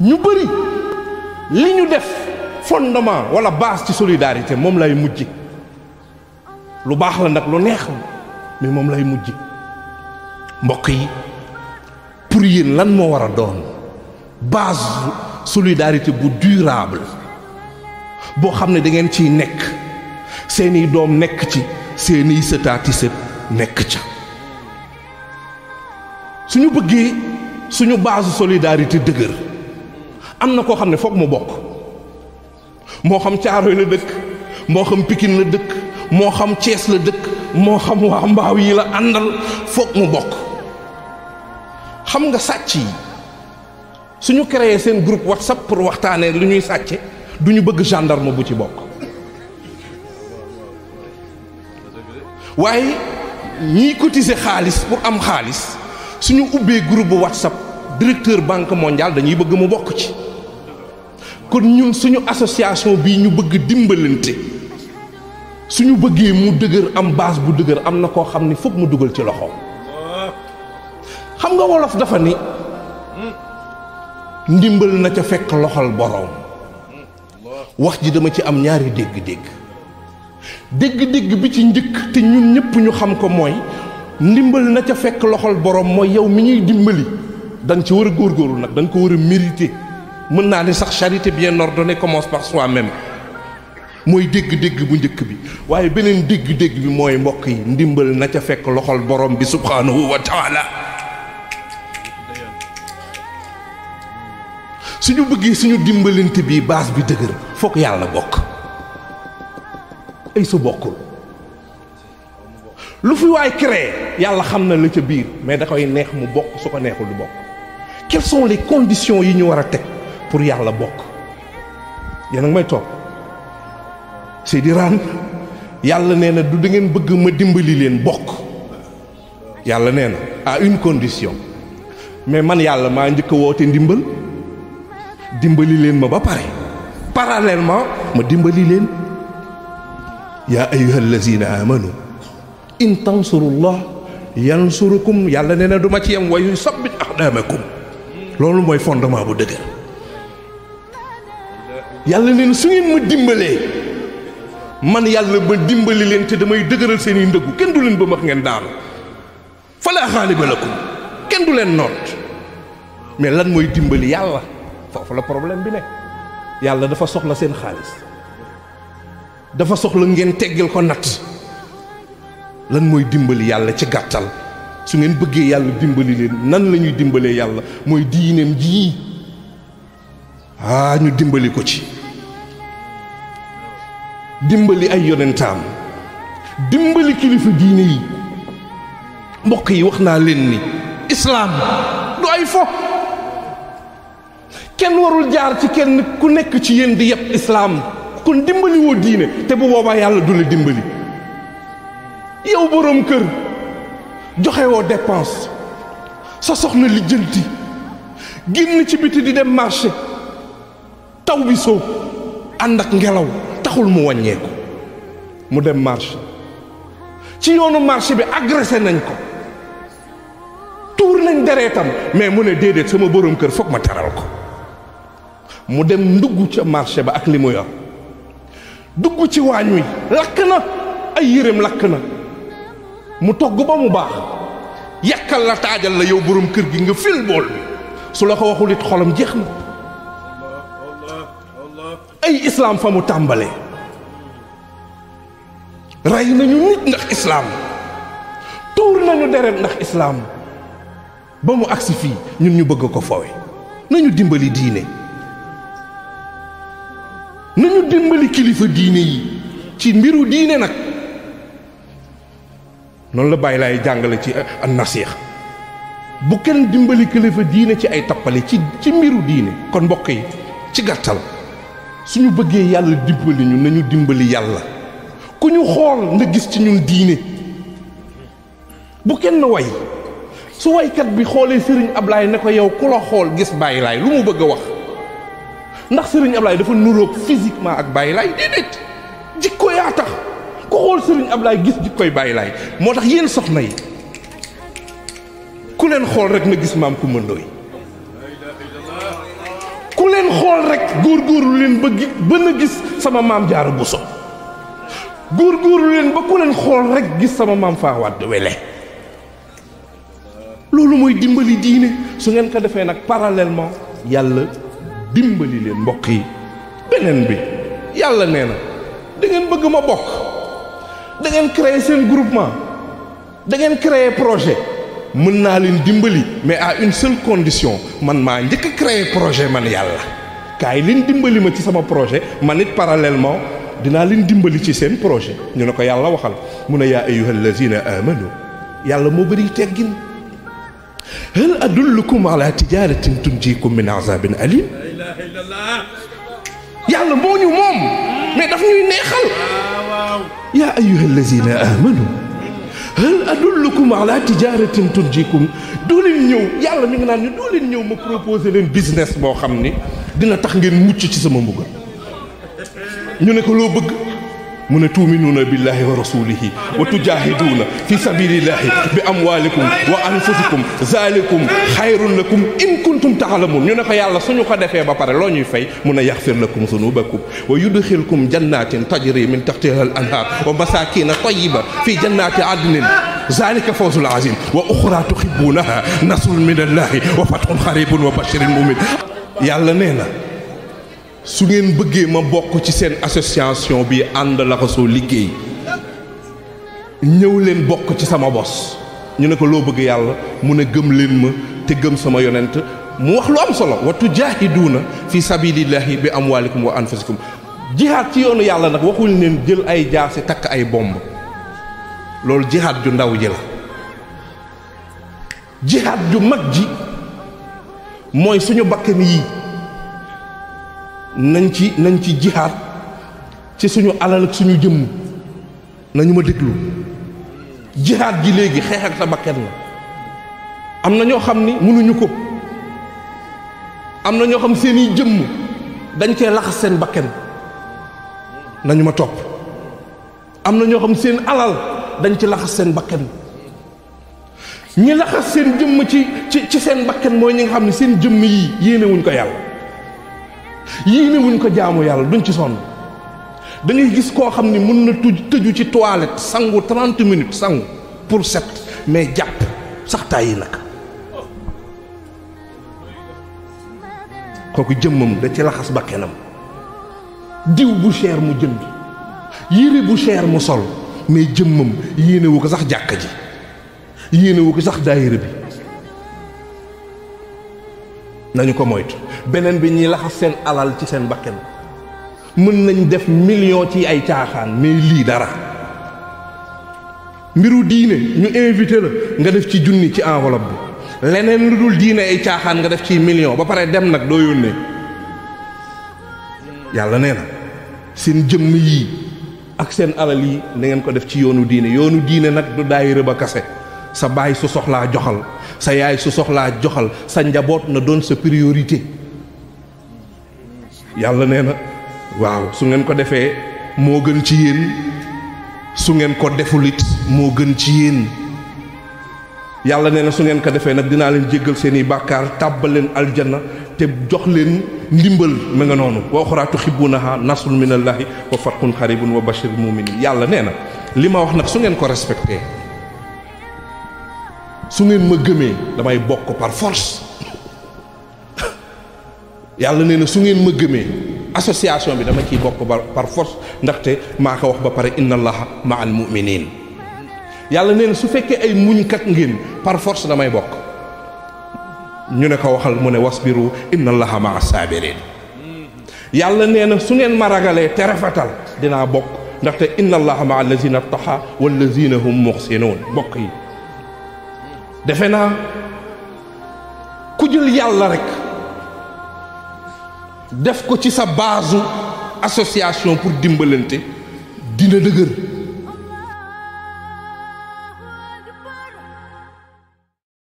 ñu bëri li ñu def fondement wala base ci solidarité moom lay mujj lu baax la nag lu neex la mais moom lay mujj mbokk yi pour yéen lan moo war a doon base solidarité bu durable boo xam ne da ngeen ciy nekk seeni doom nekk ci seeni sëtaati sët nekk ca suñu bëggee suñu base solidarité dëgër am na koo xam ne foog mu bokk moo xam Caaroy la dëkk moo xam Pikine la dëkk moo xam Cees la dëkk moo xam waa Mbaaw yi la àndal foog mu bokk xam nga sàcc yi suñu créé seen groupe WhatsApp pour waxtaanee lu ñuy sàcce du ñu bëgg gendarme bu ci bokk waaye ñiy cotiser xaalis pour am xaalis suñu ubbee groupe bu WhatsApp directeur banque mondiale dañuy bëgg mu bokk ci kon ñun suñu association bii ñu bëgg dimbalante suñu bëggee mu dëgër am base bu dëgër am na koo xam ni foog mu dugal ci loxoom xam nga wolof dafa ni ndimbal na ca fekk loxol boroom wax ji dama ci am ñaari dégg-dégg bi ci njëkk te ñun ñëpp ñu xam ko mooy ndimbal na ca fekk loxol boroom mooy yow mi ñuy dimbali da nga ci war a góorgóorlu nag da nga ko war a mérité mën naa ne sax charité bien ordonnée commence par soi-même mooy dégg-dégg bu njëkk bi waaye beneen dégg-dégg bi mooy mbokk yi ndimbal na ca fekk loxol boroom bi subhanahu wa taala suñu bëggee suñu dimbalante bi base bi dëgër fokk yàlla bokk ay su bokkul lu fi waay créé yàlla xam na la ca biir mais da koy neex mu bokk su ko neexul du bokk quelles sont les conditions yi ñu war a teg pour yàlla bokk yéen a ngi may toog Seydi Raan yàlla nee na du da ngeen bëgg ma dimbali leen bokk yàlla nee na à une condition mais man yàlla maa njëkk a woote ndimbal dimbali leen ma ba pare parallèlement ma dimbali leen yaa ayyuhal lazina amanu in tansurullah yansurukum yàlla nee na du ma ci yem wa yusabbit aqdamakum loolu mooy fondement bu dëgër yàlla nee na su ngeen ma dimbalee man yàlla ma dimbali leen te damay dëgëral seen i ndëggu kenn du leen ba max ngeen daanu fala xaaliba lakum kenn du leen noot mais lan mooy dimbali yàlla foofu la problème bi nekk yàlla dafa soxla seen xaalis dafa soxla ngeen teggal ko natt lan mooy dimbali yàlla ci gàttal su ngeen bëggee yàlla dimbali leen nan la ñuy dimbalee yàlla mooy diineem ji ñu dimbali ko ci dimbali ay yonentaam dimbali kilifa diine yi mbokk yi wax naa leen ni islaam du ay fo kenn warul jaar ci kenn ku nekk ci yéen di yëpp islaam kon dimbali woo diine te bu boobaa yàlla du la dimbali yow boroom kër joxe woo dépense sa soxna lijjanti génn ci biti di dem marché taw bi soob ànd ak ngelaw taxul mu wàññeeku mu dem marché ci yoonu marché bi agressé nañ ko tuur nañ dereetam mais mu ne déedéet sama boroom kër foog ma teral ko mu dem ndugg ca marché ba ak li mu yor dugg ci waañ wi lakk na ay yéreem lakk na mu togg ba mu baax yàkkal la taajal la yow boroom kër gi nga fil bool bi su la ko waxul it xolam jeex na ay islaam fa mu tàmbalee rey nañu nit ndax islaam tuur nañu deret ndax islaam ba mu agsi fii ñun ñu bëgg ko fowe nañu dimbali diine nañu dimbali kilifa diine yi ci mbiru diine nag noonu la bàyyi laay jàngale ci an nasiix bu kenn dimbali kilifa diine ci ay tappale ci mbiru diine kon mbokk yi ci gàttal suñu bëggee yàlla dimbali ñu nañu dimbali yàlla ku ñu xool na gis ci ñun diine bu kenn way su waykat bi xoolee Sëriñ Ablaay ne ko yow ku la xool gis Baay Laay lu mu bëgg a wax ndax Sëriñ Ablaay dafa nuroog physiquement ak Baay Laay déedéet jikko yaa tax ku xool Sëriñ Ablaay gis jikkoy Baay Laay moo tax yéen soxna yi ku leen xool rek na gis maam Kumba Ndooy góorgóorlu leen ba na gis sama maam Jaara Buso góorgóorlu leen ba ku leen xool rek gis sama maam Faa Wàdd Wele loolu mooy dimbali diine su ngeen ko defee nag parallèlement yàlla dimbali leen mbokk yi. beneen bi yàlla nee na da ngeen bëgg ma bokk da ngeen créer seen groupement da ngeen créer projet mën naa leen dimbali mais à une seule condition man maa njëkk a créer projet man yàlla kaay leen dimbali ma ci sama projet man it parallèlement dinaa leen dimbali ci seen projet ñu ne ko yàlla waxal mu ne yaa ayyuhal lazina amanu yàlla moo bëri teggin hal adullukum ala tijaratin tunjikum min azabin alim yàlla moo ñu moom mais daf ñuy neexal yaa ayyuhal lazina amanu hal adullukum ala tijaratin tunjikum doo leen ñëw yàlla mi ngi naan ñu doo leen ñëw ma proposé leen business boo xam ni dina tax ngeen mucc ci sama mbugal ñu ne ko loo bëgg mu ne tuuminuuna billahi wa rasulihi wa tujahiduuna fi sabilillahi bi amwalikum wa anfusikum zalikum xayrun lakum in kuntum taalamun ñu ne ko yàlla suñu ko defee ba pare loo ñuy fay mun a yaxfir lakum zunubakum wa yudxilkum jannatin tajri min taxtiha al anhar wa masakina tayiba fi jannati adnin zalika fawzul azim wa uxra tuxibunaha nasrun min allahi wa fathun xaribun wa bashiril mumin yàlla nee na su ngeen bëggee ma bokk ci seen association bi ànd laxasoo liggéey ñëw leen bokk ci sama bos ñu ne ko loo bëgg yàlla mu ne gëm leen ma te gëm sama yonent mu wax lu am solo wa tujaahiduuna fi sabilillahi bi amwalikum wa anfusikum jihaad ci yoonu yàlla nag waxul leen jël ay jaasi takk ay bomb loolu jihaad ju ndaw ji la jihaad ju mag ji mooy suñu bakkan yi nañ ci jihaad ci suñu alal ak suñu jëmm nañu ma déglu jihaad ji léegi xeex ak sa bakkan la am na ñoo xam ni mënuñu ko am na ñoo xam seeni jëmm dañ cee laxas seen bakkan nañu ma topp am na ñoo xam seen alal dañ ci laxas seen bakkan ñi laxas seen jëmm ci seen bakkan mooy ñi nga xam ne seen jëmm yi yéenewuñ ko yàlla yéenewuñ ko jaamu yàlla duñ ci sonn da ngay gis koo xam ni mën na tëju ci toilette sangu 30 minutes sangu pour set mais jàpp sax tàyyi nag kooku jëmmam da ci laxas bakkanam diw bu cher mu jënd yére bu cher mu sol mais jëmmam yéenewu ko sax jàkka ji yéenewu ko sax daayira bi nañu ko moytu beneen bi ñuy laxas seen alal ci seen bakkan mën nañ def million ci ay caaxaan mais lii dara mbiru diine ñu invité la nga def ci junni ci enveloppe bi leneen lu dul diine ay caaxaan nga def ci million ba pare dem nag doo yónnee yàlla nee na seen jëmm yii ak seen alal yi na ngeen ko def ci yoonu diine nag du daayira ba kase sa baay su soxlaa joxal sa yaay su soxlaa joxal sa njaboot na doon sa priorité yàlla nee na waaw su ngeen ko defee moo gën ci yéen su ngeen ko defulit moo gën ci yéen yàlla nee na su ngeen ko defee nag dinaa leen jéggal seeni bàkkaar tàbbal leen aljanna te jox leen ndimbal ma nga noonu wa uxraa tuhibbuunahaa nasrun minallahi wa fathun xaribun wa bashiril muminin yàlla nee na li ma wax nag su ngeen ko respecté su ngeen ma gëmee damay bokk par force yàlla nee na su ngeen ma gëmee association bi dama ciy bokk par force ndaxte maa ko wax ba pare inna allaha ma'al mu'minin yàlla nee na su fekkee ay muñkat ngeen par force damay bokk ñu ne ko waxal mu ne wasbiru inna allaha ma'as sabirin yàlla nee na su ngeen ma ragalee te rafetal dinaa bokk ndaxte inna allaha ma'al lazina taqa wal lazina hum muhsinun bokk yi defe naa ku jël yàlla rek def ko ci sa base association pour dimbalante dina dëgër